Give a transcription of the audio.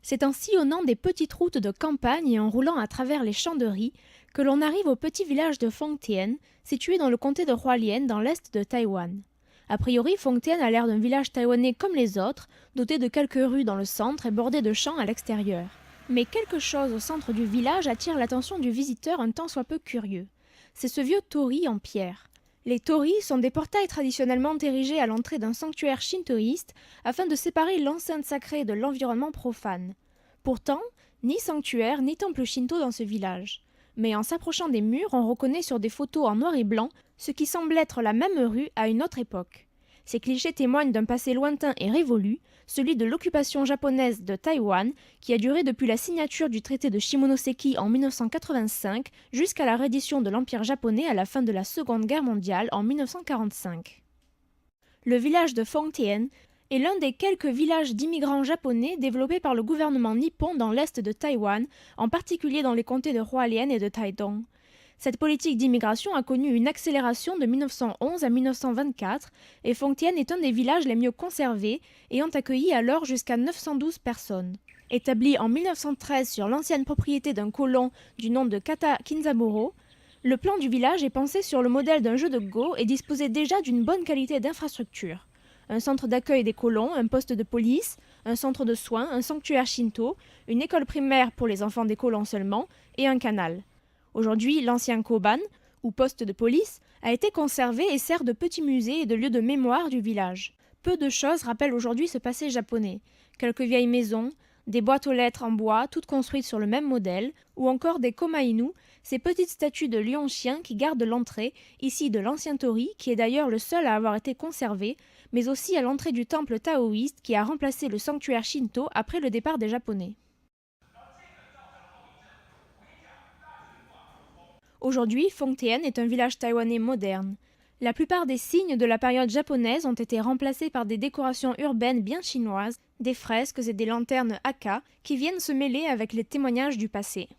C'est en sillonnant des petites routes de campagne et en roulant à travers les champs de riz que l'on arrive au petit village de Phong-Tien, situé dans le comté de Hualien dans l'est de Taïwan. A priori, Phong-Tien a l'air d'un village taïwanais comme les autres, doté de quelques rues dans le centre et bordé de champs à l'extérieur. Mais quelque chose au centre du village attire l'attention du visiteur un tant soit peu curieux. C'est ce vieux torii en pierre. Les torii sont des portails traditionnellement érigés à l'entrée d'un sanctuaire shintoïste afin de séparer l'enceinte sacrée de l'environnement profane. Pourtant, ni sanctuaire ni temple shinto dans ce village. Mais en s'approchant des murs, on reconnaît sur des photos en noir et blanc ce qui semble être la même rue à une autre époque. Ces clichés témoignent d'un passé lointain et révolu, celui de l'occupation japonaise de Taïwan, qui a duré depuis la signature du traité de Shimonoseki en 1985 jusqu'à la reddition de l'Empire japonais à la fin de la Seconde Guerre mondiale en 1945. Le village de Phong-Tien est l'un des quelques villages d'immigrants japonais développés par le gouvernement nippon dans l'est de Taïwan, en particulier dans les comtés de Hualien et de Taitung. Cette politique d'immigration a connu une accélération de 1911 à 1924 et Phong-Tien est un des villages les mieux conservés, ayant accueilli alors jusqu'à 912 personnes. Établi en 1913 sur l'ancienne propriété d'un colon du nom de Kata Kinzaburo, le plan du village est pensé sur le modèle d'un jeu de Go et disposait déjà d'une bonne qualité d'infrastructure. Un centre d'accueil des colons, un poste de police, un centre de soins, un sanctuaire shinto, une école primaire pour les enfants des colons seulement et un canal. Aujourd'hui, l'ancien koban, ou poste de police, a été conservé et sert de petit musée et de lieu de mémoire du village. Peu de choses rappellent aujourd'hui ce passé japonais. Quelques vieilles maisons, des boîtes aux lettres en bois, toutes construites sur le même modèle, ou encore des komainu, ces petites statues de lions-chiens qui gardent l'entrée, ici de l'ancien torii, qui est d'ailleurs le seul à avoir été conservé, mais aussi à l'entrée du temple taoïste qui a remplacé le sanctuaire shinto après le départ des Japonais. Aujourd'hui, Phong-Tien est un village taïwanais moderne. La plupart des signes de la période japonaise ont été remplacés par des décorations urbaines bien chinoises, des fresques et des lanternes Haka qui viennent se mêler avec les témoignages du passé.